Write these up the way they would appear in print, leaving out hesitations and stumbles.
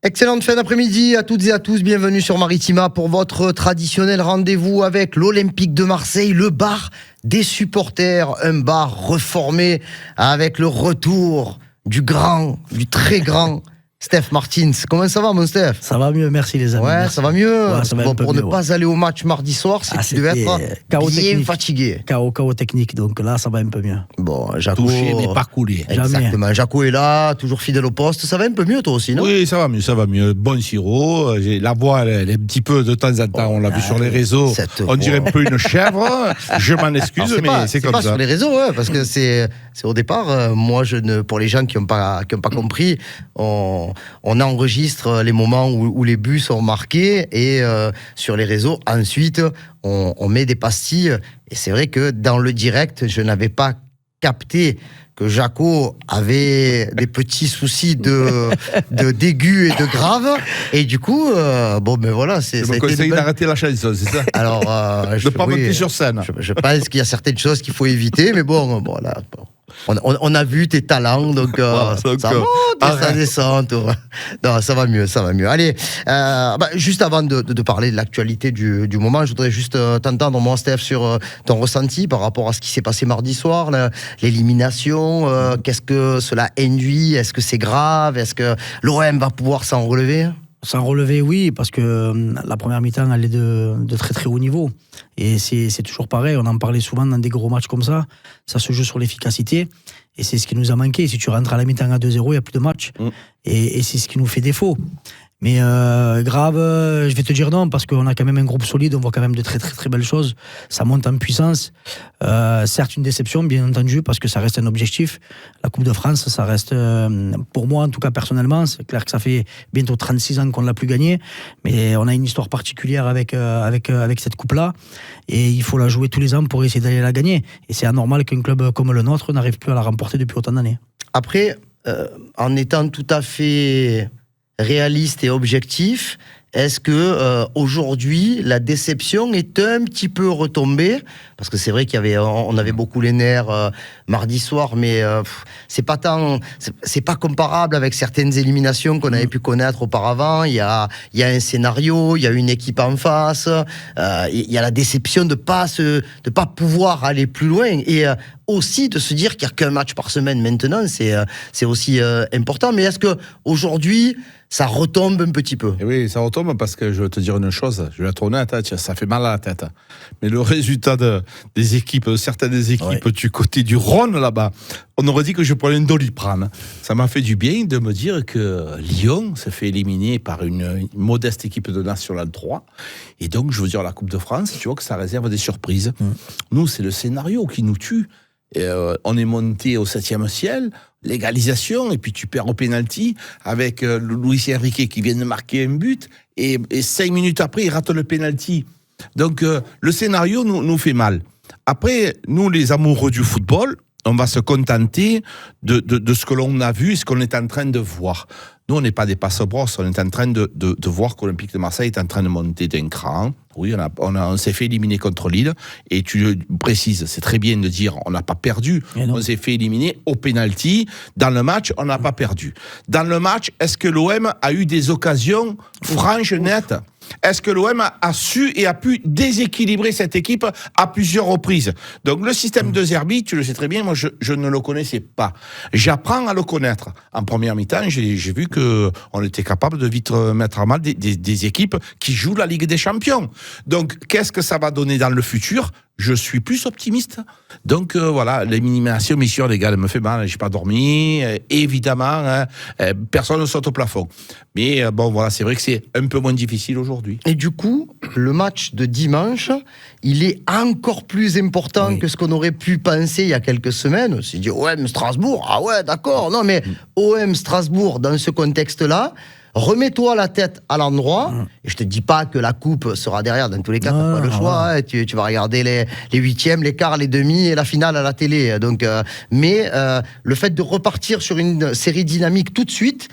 Excellente fin d'après-midi à toutes et à tous. Bienvenue sur Maritima pour votre traditionnel rendez-vous avec l'Olympique de Marseille, le bar des supporters. Un bar reformé avec le retour du très grand Steph Martins. Comment ça va, mon Steph? Ça va mieux, merci les amis. Ouais, merci. Ça va mieux. Ouais, ça va pour ne pas aller au match mardi soir, c'est que tu devais être bien fatigué. Chaos technique, donc là, ça va un peu mieux. Bon, Jaco... Touché, mais pas coulé. Exactement. Jaco est là, toujours fidèle au poste. Ça va un peu mieux, toi aussi, non? Oui, ça va mieux. Bon sirop. La voix, elle est un petit peu de temps en temps. On l'a vu sur les réseaux. On dirait un peu une chèvre. Je m'en excuse, mais c'est comme ça. C'est pas sur les réseaux, parce que c'est au départ. Moi, pour les gens qui n'ont pas compris, on enregistre les moments où les buts sont marqués et sur les réseaux, ensuite, on met des pastilles. Et c'est vrai que dans le direct, je n'avais pas capté que Jaco avait des petits soucis d'aigu et de grave. Et du coup, voilà. Je me conseille d'arrêter la chanson, c'est ça? Alors, de ne pas monter sur scène. Je pense qu'il y a certaines choses qu'il faut éviter, mais bon, là... On a vu tes talents, donc ça monte et ça descend. Non, ça va mieux. Allez, juste avant de parler de l'actualité du moment, je voudrais juste t'entendre, moi, Steph, sur ton ressenti par rapport à ce qui s'est passé mardi soir, l'élimination. Qu'est-ce que cela induit? Est-ce que c'est grave? Est-ce que l'OM va pouvoir s'en relever? S'en relever, oui, parce que la première mi-temps, elle est de très très haut niveau. Et c'est toujours pareil, on en parlait souvent dans des gros matchs comme ça. Ça se joue sur l'efficacité. Et c'est ce qui nous a manqué. Si tu rentres à la mi-temps à 2-0, il n'y a plus de match. Et c'est ce qui nous fait défaut. Mais grave, je vais te dire non, parce qu'on a quand même un groupe solide, on voit quand même de très très très belles choses. Ça monte en puissance. Certes, une déception, bien entendu, parce que ça reste un objectif. La Coupe de France, ça reste, pour moi, en tout cas personnellement, c'est clair que ça fait bientôt 36 ans qu'on ne l'a plus gagnée. Mais on a une histoire particulière avec cette Coupe-là. Et il faut la jouer tous les ans pour essayer d'aller la gagner. Et c'est anormal qu'un club comme le nôtre n'arrive plus à la remporter depuis autant d'années. Après, en étant tout à fait réaliste et objectif, est-ce que aujourd'hui la déception est un petit peu retombée? Parce que c'est vrai on avait beaucoup les nerfs mardi soir, mais c'est pas comparable avec certaines éliminations qu'on avait pu connaître auparavant. Il y a un scénario, il y a une équipe en face, il y a la déception de pas pouvoir aller plus loin et aussi de se dire qu'il n'y a qu'un match par semaine maintenant, c'est aussi important. Mais est-ce que aujourd'hui ça retombe un petit peu? Et oui, ça retombe parce que je vais te dire une chose, je vais être honnête, ça fait mal à la tête. Mais le résultat des équipes, certaines équipes du côté du Rhône là-bas, on aurait dit que je prenais une Doliprane. Ça m'a fait du bien de me dire que Lyon se fait éliminer par une modeste équipe de National 3. Et donc, je veux dire, la Coupe de France, tu vois que ça réserve des surprises. Nous, c'est le scénario qui nous tue. Et, on est monté au 7e ciel, l'égalisation, et puis tu perds au pénalty avec Luis Enrique qui vient de marquer un but, et 5 minutes après, il rate le pénalty. Donc, le scénario nous fait mal. Après, nous, les amoureux du football, on va se contenter de ce que l'on a vu et ce qu'on est en train de voir. Nous, on n'est pas des passe-brosses, on est en train de voir qu'Olympique de Marseille est en train de monter d'un cran. Oui, on s'est fait éliminer contre Lille, et tu le précises, c'est très bien de dire on n'a pas perdu, on s'est fait éliminer au pénalty. Dans le match, on n'a pas perdu. Dans le match, est-ce que l'OM a eu des occasions franches, nettes? Est-ce que l'OM a su et a pu déséquilibrer cette équipe à plusieurs reprises? Donc le système de Zerbi, tu le sais très bien, moi je ne le connaissais pas. J'apprends à le connaître. En première mi-temps, j'ai vu qu'on était capable de vite mettre à mal des équipes qui jouent la Ligue des Champions. Donc qu'est-ce que ça va donner dans le futur? Je suis plus optimiste. Donc voilà, l'élimination, mission, les gars, elle me fait mal, j'ai pas dormi, évidemment, personne ne saute au plafond. Mais voilà, c'est vrai que c'est un peu moins difficile aujourd'hui. Et du coup, le match de dimanche, il est encore plus important que ce qu'on aurait pu penser il y a quelques semaines. On s'est dit, OM Strasbourg, ah ouais, d'accord, non mais OM Strasbourg, dans ce contexte-là, remets-toi la tête à l'endroit, et je te dis pas que la coupe sera derrière, dans tous les cas, t'as pas le choix, hein, tu vas regarder les huitièmes, les quarts, les demi et la finale à la télé. Donc, mais le fait de repartir sur une série dynamique tout de suite,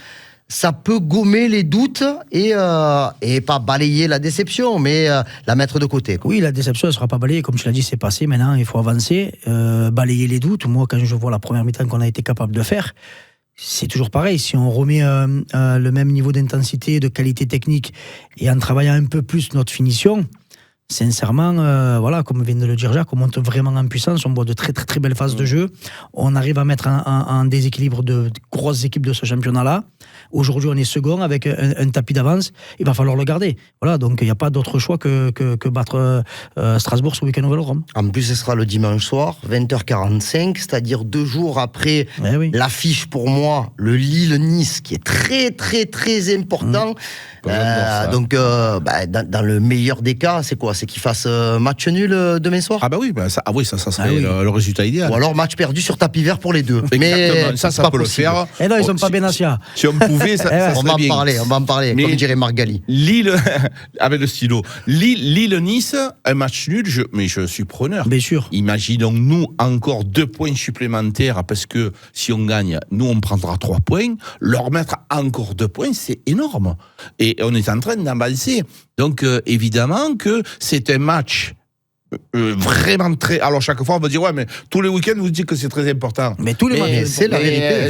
ça peut gommer les doutes et pas balayer la déception, mais la mettre de côté, quoi. Oui, la déception, elle ne sera pas balayée. Comme tu l'as dit, c'est passé. Maintenant, il faut avancer, balayer les doutes. Moi, quand je vois la première mi-temps qu'on a été capable de faire, c'est toujours pareil. Si on remet le même niveau d'intensité, de qualité technique, et en travaillant un peu plus notre finition, sincèrement, voilà, comme vient de le dire Jacques, on monte vraiment en puissance, on voit de très très très belles phases de jeu, on arrive à mettre en déséquilibre de grosses équipes de ce championnat-là. Aujourd'hui, on est second avec un tapis d'avance, il va falloir le garder. Voilà, donc il n'y a pas d'autre choix que battre Strasbourg ce week-end au Vélodrome. En plus, ce sera le dimanche soir, 20h45, c'est-à-dire 2 jours après l'affiche pour moi, le Lille-Nice, qui est très très très important. Donc, dans le meilleur des cas, c'est quoi? C'est qu'ils fassent match nul demain soir? Ah bah oui, ça serait le résultat idéal. Ou alors match perdu sur tapis vert pour les deux. Mais ça peut le possible. faire. Et non, ils sont pas Benassia. Si on pouvait, ça on va en parler, mais comme dirait Margali. Lille, avec le stylo. Lille-Nice, un match nul, mais je suis preneur. Bien sûr. Imaginons-nous encore 2 points supplémentaires, parce que si on gagne, nous on prendra 3 points. Leur mettre encore 2 points, c'est énorme. Et on est en train d'avancer. Donc évidemment que c'est un match vraiment très... Alors chaque fois on va dire ouais, mais tous les week-ends vous dites que c'est très important. Mais tous les matchs, c'est la vérité.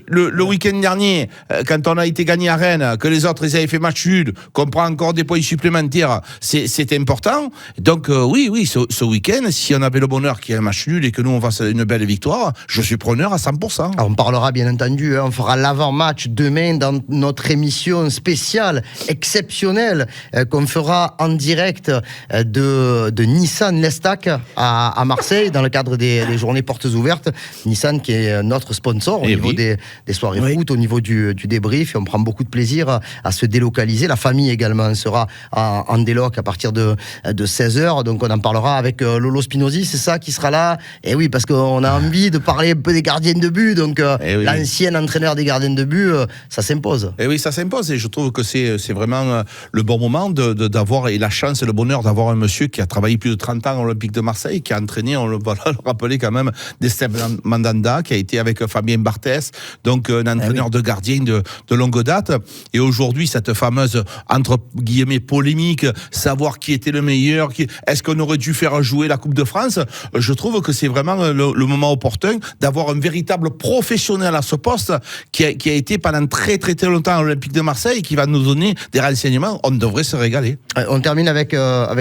Le week-end dernier, quand on a été gagné à Rennes, que les autres ils avaient fait match nul, qu'on prend encore des points supplémentaires, c'est important. Donc oui, ce week-end, si on avait le bonheur qu'il y ait un match nul et que nous on fasse une belle victoire, je suis preneur à 100%. Alors, on parlera bien entendu, on fera l'avant-match demain dans notre émission spéciale, exceptionnelle, qu'on fera en direct de Nissan Lestac à Marseille, dans le cadre des journées portes ouvertes. Nissan qui est notre sponsor au niveau des soirées foot, au niveau du débrief, et on prend beaucoup de plaisir à se délocaliser. La famille également sera en déloc à partir de 16h, donc on en parlera avec Lolo Spinozzi, c'est ça qui sera là. Et oui, parce qu'on a envie de parler un peu des gardiens de but, donc l'ancien entraîneur des gardiens de but, ça s'impose. Et oui, ça s'impose, et je trouve que c'est vraiment le bon moment d'avoir, et la chance et le bonheur d'avoir un monsieur qui a travaillé plus de 30 ans à l'Olympique de Marseille, qui a entraîné, on le rappelait quand même, Esteban Mandanda, qui a été avec Fabien Barthès, donc un entraîneur de gardien de longue date. Et aujourd'hui, cette fameuse, entre guillemets, polémique, savoir qui était le meilleur, est-ce qu'on aurait dû faire jouer la Coupe de France, je trouve que c'est vraiment le moment opportun d'avoir un véritable professionnel à ce poste qui a été pendant très très très longtemps à l'Olympique de Marseille et qui va nous donner des renseignements. On devrait se régaler. On termine avec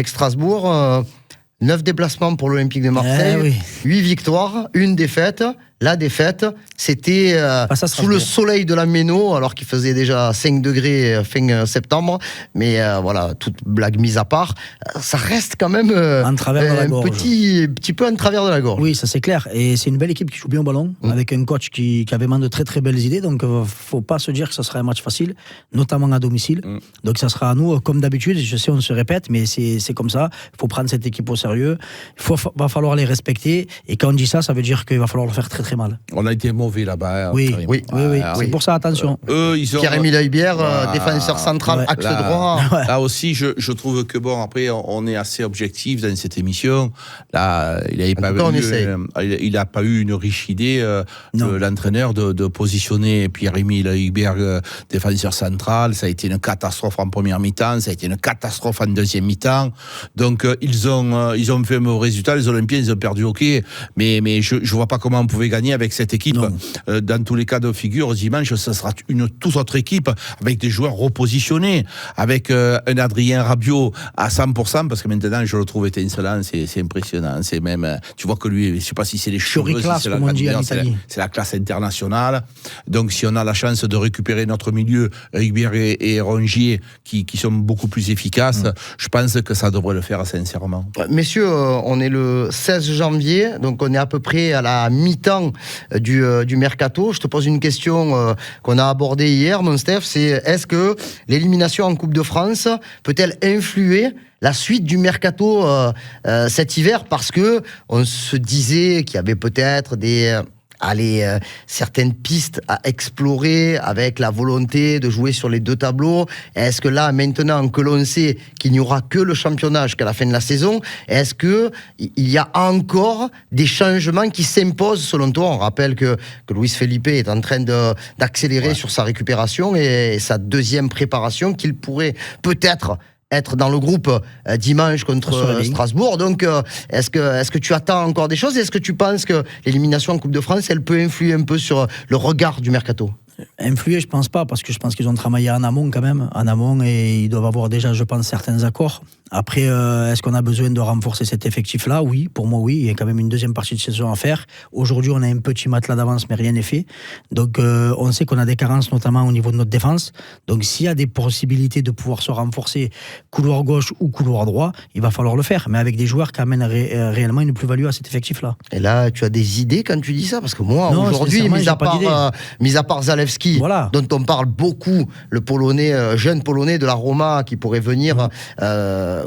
Strasbourg. 9 déplacements pour l'Olympique de Marseille, 8 victoires, 1 défaite. La défaite, c'était sous le soleil de la Méno, alors qu'il faisait déjà 5 degrés fin septembre. Mais voilà, toute blague mise à part, ça reste quand même un petit peu en travers de la gorge. Oui, ça c'est clair. Et c'est une belle équipe qui joue bien au ballon, avec un coach qui avait vraiment de très très belles idées. Donc faut pas se dire que ça sera un match facile, notamment à domicile. Donc ça sera à nous, comme d'habitude. Je sais, on se répète, mais c'est comme ça. Il faut prendre cette équipe au sérieux. Va falloir les respecter. Et quand on dit ça, ça veut dire qu'il va falloir le faire très très mal. On a été mauvais là-bas. Oui. C'est pour ça, attention. Pierre-Émile Heubert, défenseur central, axe droit. Là aussi, je trouve que bon, après, on est assez objectif dans cette émission. Là, il n'a pas eu une riche idée, l'entraîneur, de positionner Pierre-Émile Heubert, défenseur central. Ça a été une catastrophe en première mi-temps, ça a été une catastrophe en deuxième mi-temps. Donc, ils ont fait un mauvais résultat. Les Olympiens, ils ont perdu, ok. Mais je ne vois pas comment on pouvait gagner avec cette équipe. Dans tous les cas de figure, dimanche, ça sera une toute autre équipe, avec des joueurs repositionnés, avec un Adrien Rabiot à 100%, parce que maintenant, je le trouve étincelant, c'est impressionnant. C'est même, tu vois que lui, je ne sais pas si c'est les cheveux, c'est la classe internationale. Donc, si on a la chance de récupérer notre milieu, Heubert et Rongier, qui sont beaucoup plus efficaces, je pense que ça devrait le faire sincèrement. Messieurs, on est le 16 janvier, donc on est à peu près à la mi-temps du mercato. Je te pose une question qu'on a abordée hier, mon Steph, c'est est-ce que l'élimination en Coupe de France peut-elle influer la suite du mercato cet hiver, parce que on se disait qu'il y avait peut-être certaines pistes à explorer avec la volonté de jouer sur les 2 tableaux. Est-ce que là, maintenant que l'on sait qu'il n'y aura que le championnat jusqu'à la fin de la saison, est-ce que il y a encore des changements qui s'imposent selon toi? On rappelle que Luis Felipe est en train d'accélérer sur sa récupération et sa deuxième préparation, qu'il pourrait peut-être être dans le groupe dimanche contre Strasbourg. Donc, est-ce que tu attends encore des choses? Est-ce que tu penses que l'élimination en Coupe de France, elle peut influer un peu sur le regard du mercato? Influer, je pense pas, parce que je pense qu'ils ont travaillé en amont quand même, et ils doivent avoir déjà, je pense, certains accords. Après, est-ce qu'on a besoin de renforcer cet effectif-là? Oui, pour moi, oui. Il y a quand même une deuxième partie de saison à faire. Aujourd'hui, on a un petit matelas d'avance, mais rien n'est fait. Donc, on sait qu'on a des carences, notamment au niveau de notre défense. Donc, s'il y a des possibilités de pouvoir se renforcer couloir gauche ou couloir droit, il va falloir le faire, mais avec des joueurs qui amènent réellement une plus-value à cet effectif-là. Et là, tu as des idées quand tu dis ça? Parce que moi, aujourd'hui, mis à part Zalewski, voilà, dont on parle beaucoup, le Polonais, jeune Polonais de la Roma, qui pourrait venir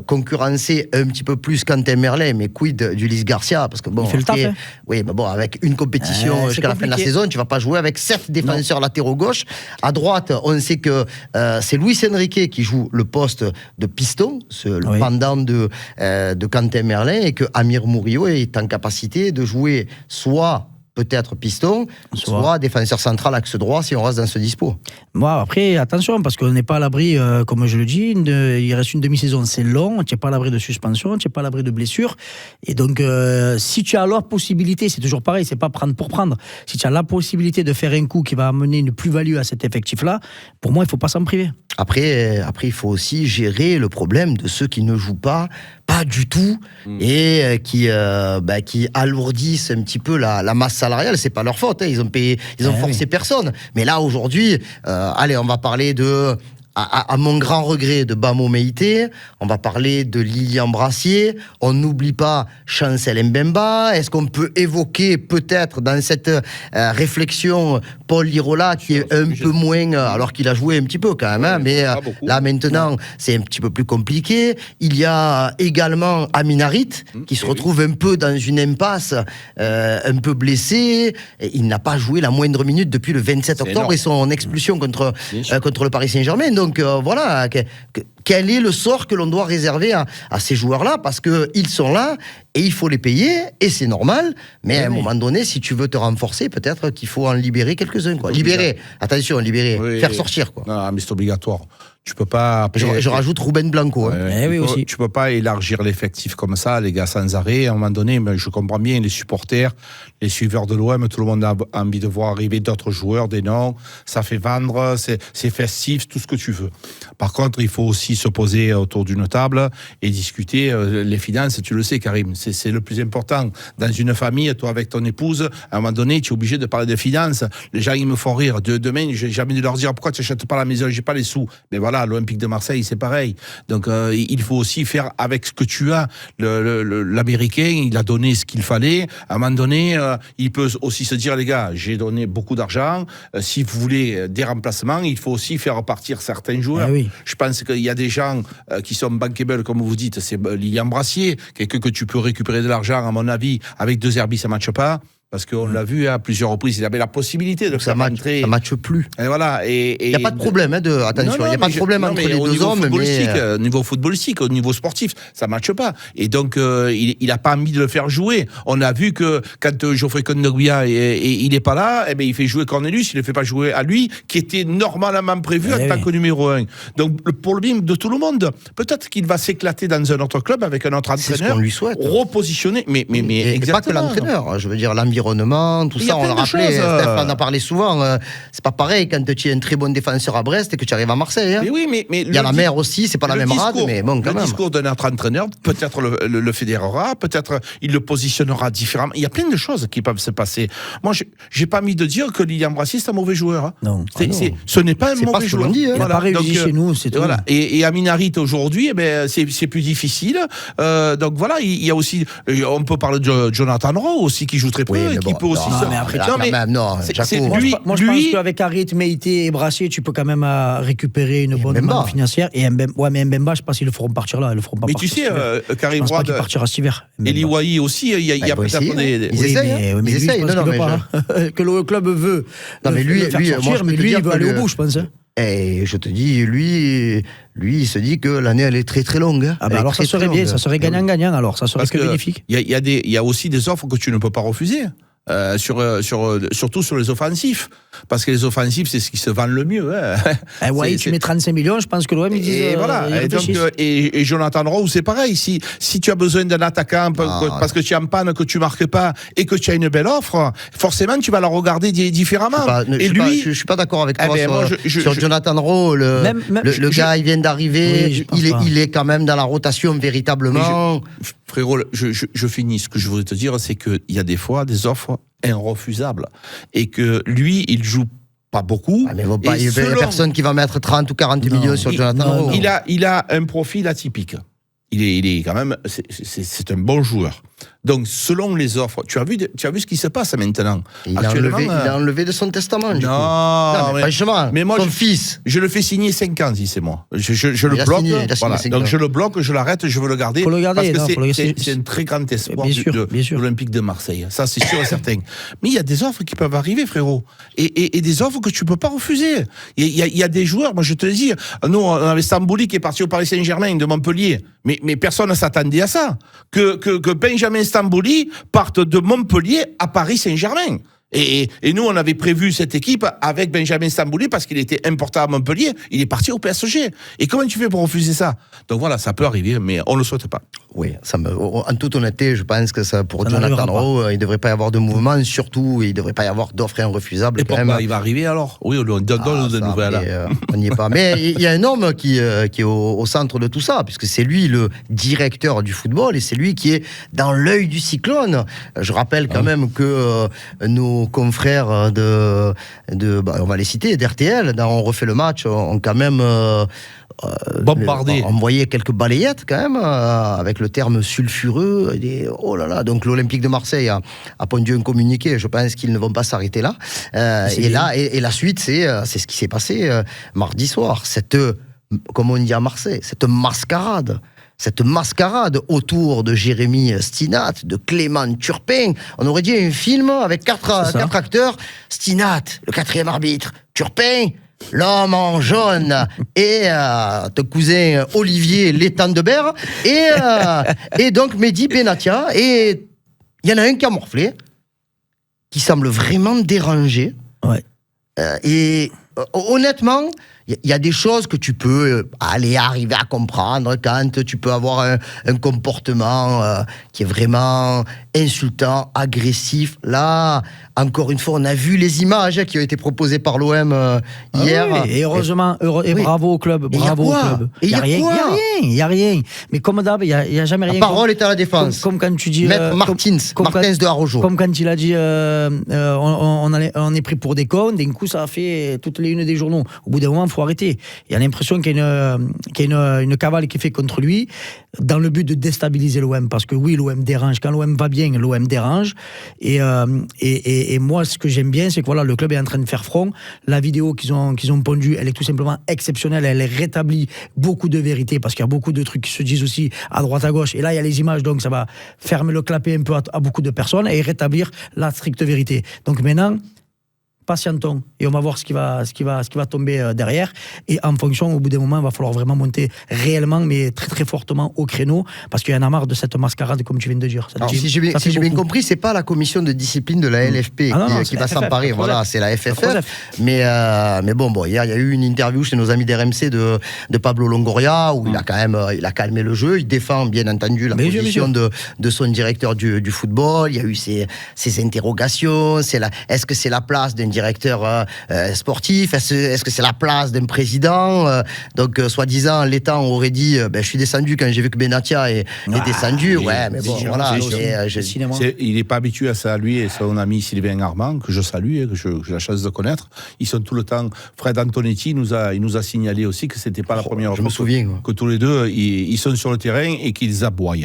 concurrencer un petit peu plus Quentin Merlet, mais quid d'Ulysse Garcia? Parce que bon, il fait le taf, hein. Oui, mais bon, avec une compétition jusqu'à la fin de la saison, tu vas pas jouer avec 7 défenseurs latéraux gauche. À droite, on sait que c'est Luis Enrique qui joue le poste de piston, le pendant de Quentin Merlet, et que Amir Murillo est en capacité de jouer soit peut-être piston, soit défenseur central axe droit si on reste dans ce dispo. Moi, après, attention, parce qu'on n'est pas à l'abri, comme je le dis, il reste une demi-saison, c'est long, tu n'es pas à l'abri de suspension, tu n'es pas à l'abri de blessures. Et donc, si tu as la possibilité, c'est toujours pareil, c'est pas prendre pour prendre. Si tu as la possibilité de faire un coup qui va amener une plus-value à cet effectif-là, pour moi, il ne faut pas s'en priver. Après, il faut aussi gérer le problème de ceux qui ne jouent pas du tout, et qui alourdissent un petit peu la masse salariale. C'est pas leur faute, hein. Ils ont forcé personne. Mais là, aujourd'hui, allez, on va parler à mon grand regret, de Bamo Meïté, on va parler de Lilian Brassier, on n'oublie pas Chancel Mbemba. Est-ce qu'on peut évoquer peut-être dans cette réflexion Paul Lirola, qui est un peu moins, alors qu'il a joué un petit peu quand même, hein, mais là maintenant c'est un petit peu plus compliqué. Il y a également Aminarit qui se retrouve un peu dans une impasse, un peu blessé. Il n'a pas joué la moindre minute depuis le 27 octobre et son expulsion contre le Paris Saint-Germain. Donc voilà, quel est le sort que l'on doit réserver à ces joueurs-là? Parce qu'ils sont là et il faut les payer, et c'est normal. Mais à un moment donné, si tu veux te renforcer, peut-être qu'il faut en libérer quelques-uns. Libérer, attention, faire sortir. Non, mais c'est obligatoire. Tu peux pas. Je rajoute Ruben Blanco. Tu peux pas élargir l'effectif comme ça, les gars, sans arrêt. À un moment donné, je comprends bien les supporters, les suiveurs de l'OM, tout le monde a envie de voir arriver d'autres joueurs, des noms. Ça fait vendre, c'est festif, tout ce que tu veux. Par contre, il faut aussi se poser autour d'une table et discuter les finances. Tu le sais, Karim, c'est le plus important. Dans une famille, toi avec ton épouse, à un moment donné, tu es obligé de parler de finances. Les gens, ils me font rire. Demain, j'ai jamais de leur dire pourquoi tu n'achètes pas la maison, j'ai pas les sous. Mais voilà, l'Olympique de Marseille, c'est pareil. Donc, il faut aussi faire avec ce que tu as. L'Américain, il a donné ce qu'il fallait. À un moment donné, il peut aussi se dire, les gars, j'ai donné beaucoup d'argent. Si vous voulez des remplacements, il faut aussi faire repartir certains joueurs. Je pense qu'il y a des gens qui sont bankable, comme vous dites. C'est Lilian Brassier, quelqu'un que tu peux récupérer de l'argent, à mon avis. Avec 2 Herbis, ça ne matche pas. Parce qu'on l'a vu à plusieurs reprises, il avait la possibilité de faire rentrer. Ça matche plus. Et voilà. Il n'y a pas de problème, attention, il n'y a pas de problème entre les deux hommes. Au niveau footballistique, au niveau sportif, ça ne matche pas. Et donc, il n'a pas envie de le faire jouer. On a vu que quand Geoffrey Kondogbia il n'est pas là, il fait jouer Cornelius, il ne le fait pas jouer à lui, qui était normalement prévu en tant que numéro 1. Donc, pour le bien de tout le monde, peut-être qu'il va s'éclater dans un autre club avec un autre entraîneur. C'est ce qu'on lui souhaite. Repositionner. Mais exactement. Pas que l'entraîneur, je veux dire l'environnement, tout ça, on l'a rappelé, Steph en a parlé souvent, c'est pas pareil quand tu es un très bon défenseur à Brest et que tu arrives à Marseille. Mais oui, mais il y a la mer aussi, c'est pas la même rade, mais bon, quand même. Le discours d'un autre entraîneur, peut-être le fédérera, peut-être il le positionnera différemment. Il y a plein de choses qui peuvent se passer. Moi, j'ai pas mis de dire que Lilian Brassier, c'est un mauvais joueur. Hein. Non. Ce n'est pas un mauvais joueur. Dit, hein. Il n'a pas réussi chez nous, c'est tout. Voilà. Et Aminarit, aujourd'hui, c'est plus difficile. Donc voilà, il y a aussi, on peut parler de Jonathan Rowe aussi, qui joue très peu, et qui peut aussi... Non, moi, je pense qu'avec Harit, Meïté et Brassier, tu peux quand même récupérer une bonne manne financière. Et mais Mbemba, je ne sais pas s'ils le feront partir là. Ils le feront pas. Mais tu sais, Karim Roy, il partira cet hiver. Eli Wahi aussi, il y a peut-être des. Ils essayent. Mais lui, je pense qu'il veut pas. Que le club veut. Non, mais lui, il veut aller au bout, je pense. Et je te dis, lui, il se dit que l'année, elle est très très longue. Alors ça serait bien, ça serait gagnant-gagnant, alors ça serait que bénéfique. Il y a aussi des offres que tu ne peux pas refuser. surtout sur les offensifs. Parce que les offensifs, c'est ce qui se vend le mieux. Hein. Tu mets 35 millions, je pense que l'OM, ils disent... Et voilà. Et Jonathan Rowe, c'est pareil. Si tu as besoin d'un attaquant parce que tu es en panne, que tu marques pas et que tu as une belle offre, forcément, tu vas la regarder différemment. Je suis pas d'accord avec toi sur Jonathan Rowe. Le gars, il vient d'arriver. Il est quand même dans la rotation véritablement. Frérot, je finis. Ce que je voudrais te dire, c'est qu'il y a des fois des offres irrefusables. Et que lui, il joue pas beaucoup. Mais il y a personne qui va mettre 30 ou 40 millions sur Jonathan Rowe. Il a un profil atypique. Il est quand même, c'est un bon joueur. Donc, selon les offres, tu as vu ce qui se passe maintenant. Il a enlevé de son testament. Non, mais franchement, mais moi, son fils. Je le fais signer 5 ans, si c'est moi. Je le bloque. Voilà. Donc, je le bloque, je l'arrête, je veux le garder. Faut le garder, parce que c'est un très grand espoir de l'Olympique de Marseille. Ça, c'est sûr et certain. Mais il y a des offres qui peuvent arriver, frérot. Et des offres que tu ne peux pas refuser. Il y a des joueurs, moi, je te le dis. Nous, on avait Stambouli qui est parti au Paris Saint-Germain de Montpellier. Mais personne ne s'attendait à ça. Que Benjamin Stambouli parte de Montpellier à Paris Saint-Germain. Et nous, on avait prévu cette équipe avec Benjamin Stambouli parce qu'il était importé à Montpellier. Il est parti au PSG. Et comment tu fais pour refuser ça? Donc voilà, ça peut arriver, mais on ne le souhaite pas. Oui, en toute honnêteté, je pense que pour Jonathan Rowe, il ne devrait pas y avoir de mouvement. Surtout, il ne devrait pas y avoir d'offres irrefusables. Et pourquoi il va arriver alors? Oui, on donne de nouvelles. On n'y est pas. Mais il y a un homme qui est au centre de tout ça, puisque c'est lui le directeur du football et c'est lui qui est dans l'œil du cyclone. Je rappelle quand même que nos confrères on va les citer, d'RTL, dans On refait le match, ont quand même bombardé. Envoyé quelques balayettes quand même, avec le terme sulfureux. Oh là là, donc l'Olympique de Marseille a pondu un communiqué, je pense qu'ils ne vont pas s'arrêter là. Et la suite, c'est ce qui s'est passé mardi soir. Comme on dit à Marseille, cette mascarade autour de Jérémy Stinat, de Clément Turpin. On aurait dit un film avec quatre acteurs. Stinat, le 4e arbitre. Turpin, l'homme en jaune. Et ton cousin Olivier Létang-de-Berre. Et donc Mehdi Benatia. Et il y en a un qui a morflé, qui semble vraiment dérangé. Ouais. Et honnêtement, il y a des choses que tu peux arriver à comprendre quand tu peux avoir un comportement qui est vraiment insultant, agressif. Là, encore une fois, on a vu les images qui ont été proposées par l'OM hier. Oui, et heureusement, bravo au club. Bravo au club. Il n'y a rien. Mais comme d'hab, il n'y a jamais rien. La parole est à la défense. Comme quand tu dis... Maître Martins de Arrojo. Comme quand il a dit, on est pris pour des cons, d'un coup, ça a fait toutes les unes des journaux. Au bout d'un moment, il faut arrêter. Il y a l'impression qu'il y a une cavale qui est faite contre lui, dans le but de déstabiliser l'OM. Parce que oui, l'OM dérange. Quand l'OM va bien, l'OM dérange. Et moi, ce que j'aime bien, c'est que voilà, le club est en train de faire front. La vidéo qu'ils ont pondue, elle est tout simplement exceptionnelle. Elle rétablit beaucoup de vérité, parce qu'il y a beaucoup de trucs qui se disent aussi à droite, à gauche. Et là, il y a les images, donc ça va fermer le clapet un peu à beaucoup de personnes et rétablir la stricte vérité. Donc maintenant, patientons et on va voir ce qui va tomber derrière, et en fonction, au bout d'un moment, il va falloir vraiment monter réellement, mais très très fortement au créneau, parce qu'il y en a marre de cette mascarade, comme tu viens de dire. Alors, si j'ai bien compris, c'est pas la commission de discipline de la LFP qui va s'emparer, voilà, c'est la FFF. Mais bon, hier il y a eu une interview chez nos amis d'RMC de Pablo Longoria, où il a calmé le jeu, il défend bien entendu la position de son directeur du football. Il y a eu ces interrogations, est-ce que c'est la place d'un directeur sportif, est-ce que c'est la place d'un président, donc soi-disant l'État aurait dit je suis descendu quand j'ai vu que Benatia est descendu, mais bon voilà, il n'est pas habitué à ça, lui et son ami Sylvain Armand, que je salue et que j'ai la chance de connaître. Ils sont tout le temps, Fred Antonetti il nous a signalé aussi que c'était pas la première fois que tous les deux ils sont sur le terrain et qu'ils aboient.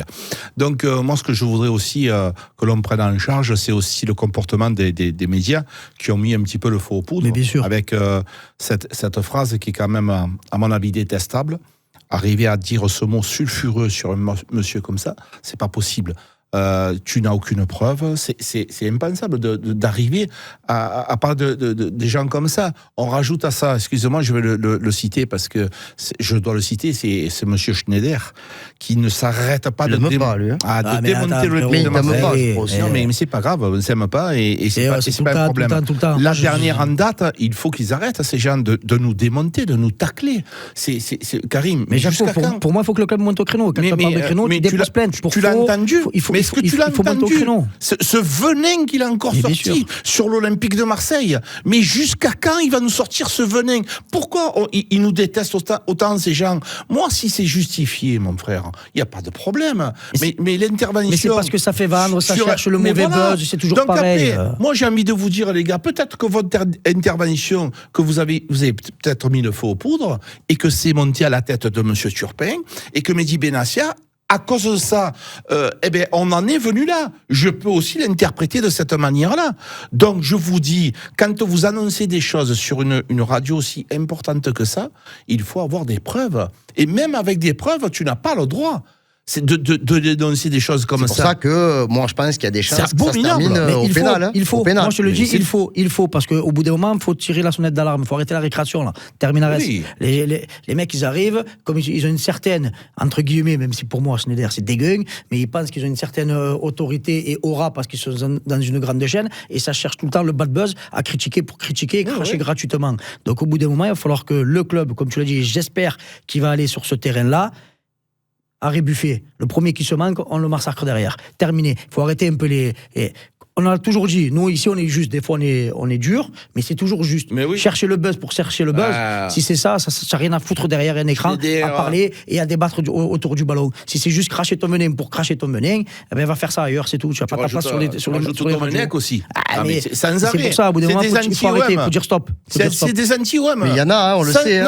Donc moi ce que je voudrais aussi que l'on prenne en charge, c'est aussi le comportement des médias qui ont mis un petit peu le faux aux poudres, avec cette phrase qui est quand même, à mon avis, détestable. Arriver à dire ce mot sulfureux sur un monsieur comme ça, c'est pas possible. tu n'as aucune preuve. C'est impensable d'arriver à parler des gens comme ça. On rajoute à ça, excusez-moi, je vais le citer parce que je dois le citer, c'est monsieur Schneider qui ne s'arrête pas de démonter le de Marseille. Non, mais c'est pas grave, on ne s'aime pas et c'est pas un problème. Tout le temps. La dernière en date, il faut qu'ils arrêtent, ces gens, de nous démonter, de nous tacler. C'est Karim. Mais Jaco, pour moi, il faut que le club monte au créneau. Quand tu parles de créneau, tu déposes plainte. Tu l'as entendu. Mais est-ce que tu l'as entendu? Ce venin qu'il a encore sorti sur l'Olympique de Marseille. Mais jusqu'à quand il va nous sortir ce venin? Pourquoi il nous déteste autant ces gens? Moi, si c'est justifié, mon frère, il n'y a pas de problème. Mais l'intervention... Mais c'est parce que ça fait vendre, ça cherche le mauvais buzz, c'est toujours pareil. Après, moi, j'ai envie de vous dire, les gars, peut-être que votre intervention, que vous avez peut-être mis le feu aux poudres, et que c'est monté à la tête de M. Turpin, et que Mehdi Benassia, à cause de ça, on en est venu là. Je peux aussi l'interpréter de cette manière-là. Donc, je vous dis, quand vous annoncez des choses sur une radio aussi importante que ça, il faut avoir des preuves. Et même avec des preuves, tu n'as pas le droit. C'est de dénoncer des choses comme ça. C'est pour ça que moi je pense qu'il y a des chances que ça se termine au pénal. Il faut. Moi je te le dis, il faut parce qu'au bout d'un moment, il faut tirer la sonnette d'alarme, il faut arrêter la récréation là. Terminares. Oui. Les mecs ils arrivent, comme ils ont une certaine, entre guillemets, même si pour moi Schneider c'est dégueu, mais ils pensent qu'ils ont une certaine autorité et aura parce qu'ils sont dans une grande chaîne et ça cherche tout le temps le bad buzz à critiquer pour critiquer et cracher gratuitement. Donc au bout d'un moment, il va falloir que le club, comme tu l'as dit, j'espère qu'il va aller sur ce terrain-là. Arrêt Buffet, le premier qui se manque, on le massacre derrière. Terminé. Il faut arrêter un peu on a toujours dit, nous ici on est juste, des fois on est dur, mais c'est toujours juste. Oui. Chercher le buzz pour chercher le buzz, si c'est ça n'a rien à foutre derrière un écran, à parler et à débattre autour du ballon. Si c'est juste cracher ton venin pour cracher ton venin, va faire ça ailleurs, c'est tout. Tu n'as pas ta place sur les radios aussi. Mais c'est pour ça, au bout d'un moment, il faut arrêter, il faut dire stop. C'est des anti-OM. Mais il y en a, on le sait.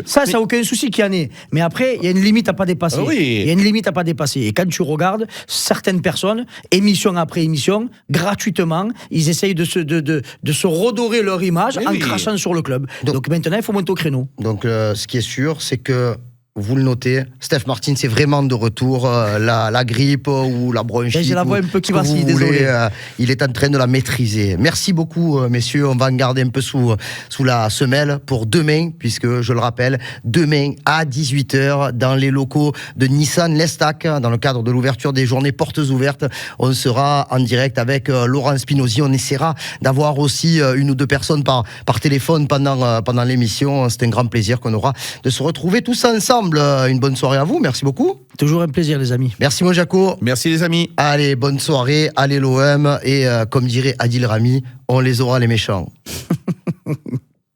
Ça n'a aucun souci qu'il y en ait. Mais après, il y a une limite à pas dépasser. Il y a une limite à pas dépasser. Et quand tu regardes, certaines personnes, émission après émission, gratuitement, ils essayent de se redorer leur image en crachant sur le club. Donc maintenant, il faut monter au créneau. Donc ce qui est sûr, c'est que vous le notez, Steph Martin, c'est vraiment de retour. La grippe ou la bronchite. J'ai la voix un peu qui vacille, désolé. Il est en train de la maîtriser. Merci beaucoup, messieurs. On va en garder un peu sous la semelle pour demain, puisque je le rappelle, demain à 18h, dans les locaux de Nissan Lestac, dans le cadre de l'ouverture des journées portes ouvertes, on sera en direct avec Laurent Spinozzi. On essaiera d'avoir aussi une ou deux personnes par téléphone pendant l'émission. C'est un grand plaisir qu'on aura de se retrouver tous ensemble. Une bonne soirée à vous, merci beaucoup. Toujours un plaisir les amis. Merci mon Jaco. Merci les amis. Allez, bonne soirée, allez l'OM et comme dirait Adil Rami, on les aura les méchants.